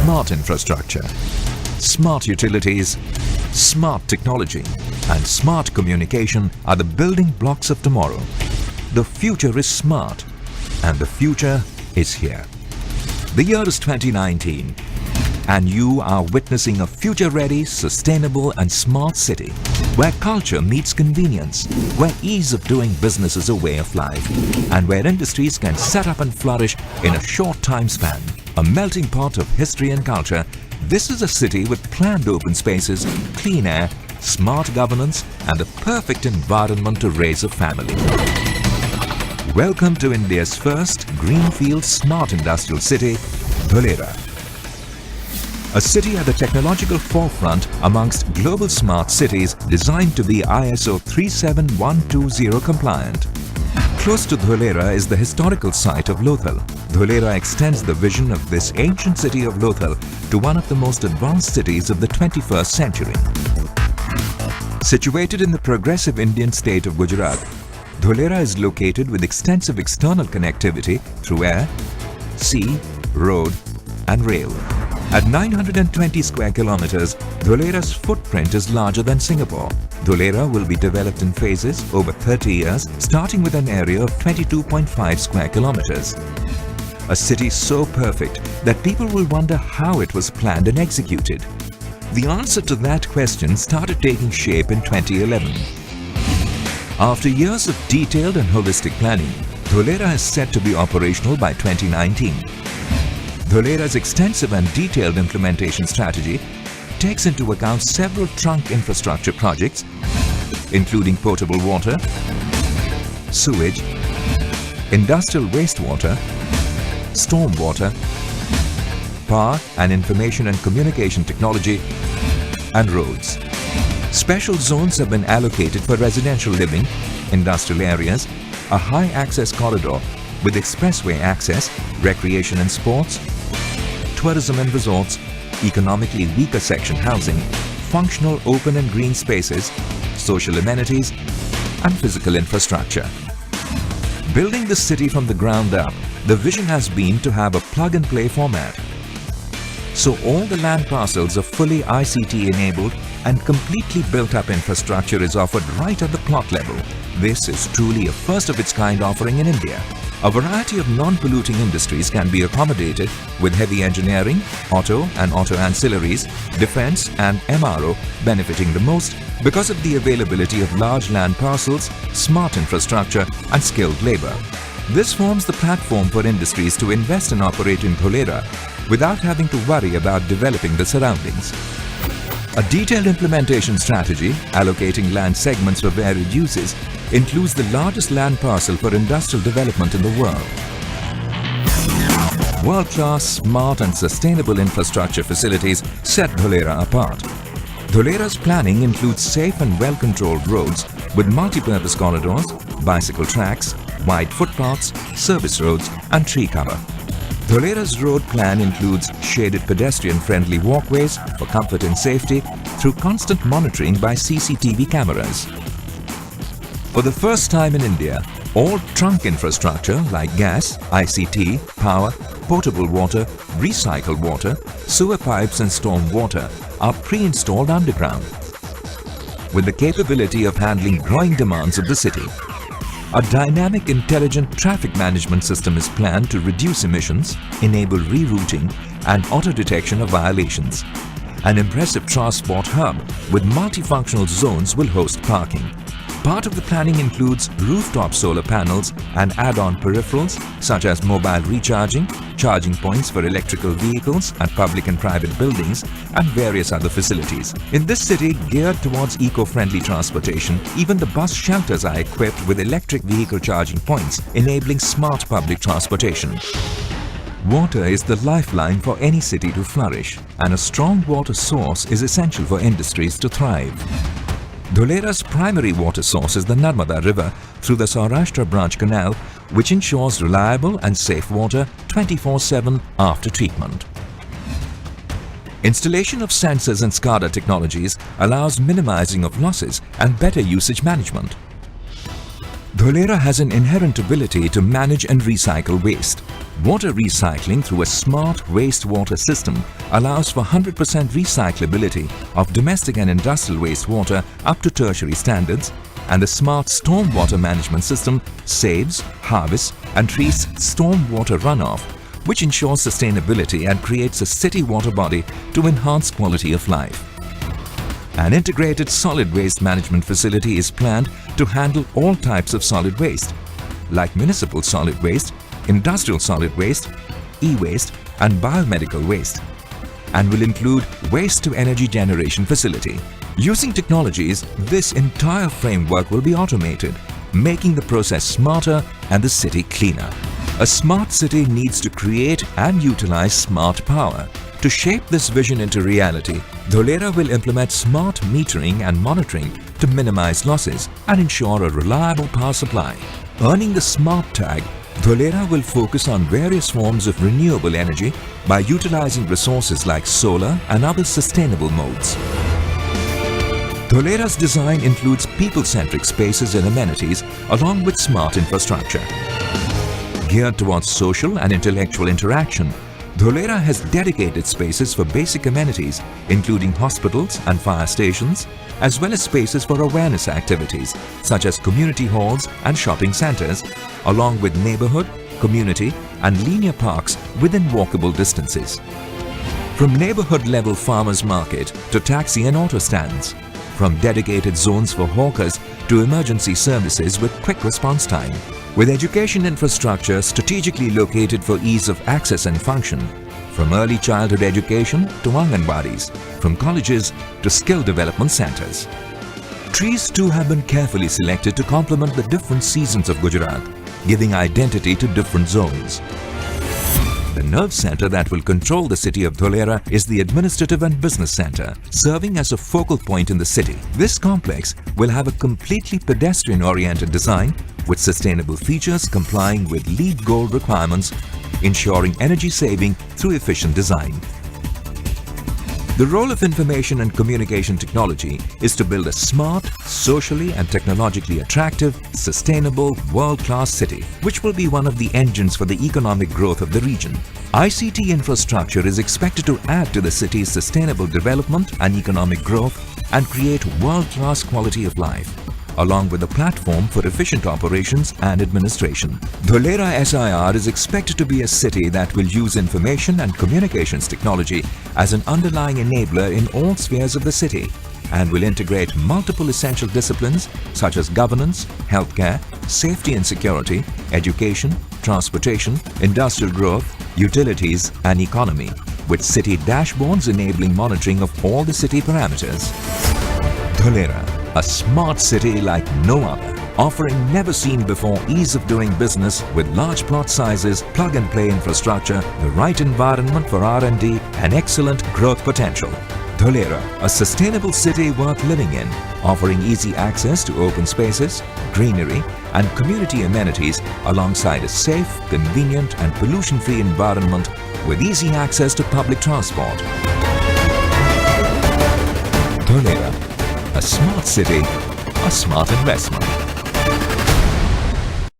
Smart infrastructure, smart utilities, smart technology and smart communication are the building blocks of tomorrow. The future is smart and the future is here. The year is 2019 and you are witnessing a future-ready, sustainable and smart city where culture meets convenience, where ease of doing business is a way of life and where industries can set up and flourish in a short time span. A melting pot of history and culture, this is a city with planned open spaces, clean air, smart governance and the perfect environment to raise a family. Welcome to India's first greenfield smart industrial city, Dholera. A city at the technological forefront amongst global smart cities designed to be ISO 37120 compliant. Close to Dholera is the historical site of Lothal. Dholera extends the vision of this ancient city of Lothal to one of the most advanced cities of the 21st century. Situated in the progressive Indian state of Gujarat, Dholera is located with extensive external connectivity through air, sea, road and rail. At 920 square kilometers, Dholera's footprint is larger than Singapore. Dholera will be developed in phases over 30 years, starting with an area of 22.5 square kilometers. A city so perfect that people will wonder how it was planned and executed. The answer to that question started taking shape in 2011. After years of detailed and holistic planning, Dholera is set to be operational by 2019. Dholera's extensive and detailed implementation strategy takes into account several trunk infrastructure projects, including potable water, sewage, industrial wastewater, stormwater, power and information and communication technology, and roads. Special zones have been allocated for residential living, industrial areas, a high-access corridor with expressway access, recreation and sports, tourism and resorts, economically weaker section housing, functional open and green spaces, social amenities, and physical infrastructure. Building the city from the ground up, the vision has been to have a plug-and-play format. So all the land parcels are fully ICT enabled and completely built-up infrastructure is offered right at the plot level. This is truly a first-of-its-kind offering in India. A variety of non-polluting industries can be accommodated with heavy engineering, auto and auto ancillaries, defense and MRO benefiting the most because of the availability of large land parcels, smart infrastructure and skilled labor. This forms the platform for industries to invest and operate in Dholera without having to worry about developing the surroundings. A detailed implementation strategy, allocating land segments for varied uses, includes the largest land parcel for industrial development in the world. World-class, smart and sustainable infrastructure facilities set Dholera apart. Dholera's planning includes safe and well-controlled roads with multi-purpose corridors, bicycle tracks, wide footpaths, service roads and tree cover. Dholera's road plan includes shaded pedestrian-friendly walkways for comfort and safety through constant monitoring by CCTV cameras. For the first time in India, all trunk infrastructure like gas, ICT, power, potable water, recycled water, sewer pipes and storm water are pre-installed underground with the capability of handling growing demands of the city. A dynamic, intelligent traffic management system is planned to reduce emissions, enable rerouting and auto-detection of violations. An impressive transport hub with multifunctional zones will host parking. Part of the planning includes rooftop solar panels and add-on peripherals such as mobile recharging, charging points for electrical vehicles at public and private buildings, and various other facilities. In this city geared towards eco-friendly transportation, even the bus shelters are equipped with electric vehicle charging points, enabling smart public transportation. Water is the lifeline for any city to flourish, and a strong water source is essential for industries to thrive. Dholera's primary water source is the Narmada River through the Saurashtra Branch Canal, which ensures reliable and safe water 24/7 after treatment. Installation of sensors and SCADA technologies allows minimizing of losses and better usage management. Dholera has an inherent ability to manage and recycle waste. Water recycling through a smart wastewater system allows for 100% recyclability of domestic and industrial wastewater up to tertiary standards, and the smart stormwater management system saves, harvests and treats stormwater runoff, which ensures sustainability and creates a city water body to enhance quality of life. An integrated solid waste management facility is planned to handle all types of solid waste, like municipal solid waste, industrial solid waste, e-waste and biomedical waste, and will include waste-to-energy generation facility. Using technologies, this entire framework will be automated, making the process smarter and the city cleaner. A smart city needs to create and utilize smart power. To shape this vision into reality, Dholera will implement smart metering and monitoring to minimize losses and ensure a reliable power supply. Earning the smart tag, Dholera will focus on various forms of renewable energy by utilizing resources like solar and other sustainable modes. Dholera's design includes people-centric spaces and amenities along with smart infrastructure. Geared towards social and intellectual interaction, Dholera has dedicated spaces for basic amenities including hospitals and fire stations, as well as spaces for awareness activities such as community halls and shopping centers, along with neighborhood, community and linear parks within walkable distances. From neighborhood-level farmers market to taxi and auto stands, from dedicated zones for hawkers to emergency services with quick response time, with education infrastructure strategically located for ease of access and function, from early childhood education to Anganwadis, from colleges to skill development centers. Trees too have been carefully selected to complement the different seasons of Gujarat, giving identity to different zones. The nerve center that will control the city of Dholera is the administrative and business center, serving as a focal point in the city. This complex will have a completely pedestrian-oriented design with sustainable features complying with LEED Gold requirements, ensuring energy saving through efficient design. The role of information and communication technology is to build a smart, socially and technologically attractive, sustainable, world-class city, which will be one of the engines for the economic growth of the region. ICT infrastructure is expected to add to the city's sustainable development and economic growth and create world-class quality of life, along with a platform for efficient operations and administration. Dholera SIR is expected to be a city that will use information and communications technology as an underlying enabler in all spheres of the city and will integrate multiple essential disciplines such as governance, healthcare, safety and security, education, transportation, industrial growth, utilities and economy, with city dashboards enabling monitoring of all the city parameters. Dholera, a smart city like no other, offering never-seen-before ease of doing business with large plot sizes, plug-and-play infrastructure, the right environment for R&D and excellent growth potential. Dholera, a sustainable city worth living in, offering easy access to open spaces, greenery and community amenities alongside a safe, convenient and pollution-free environment with easy access to public transport. Dholera, a smart city, a smart investment.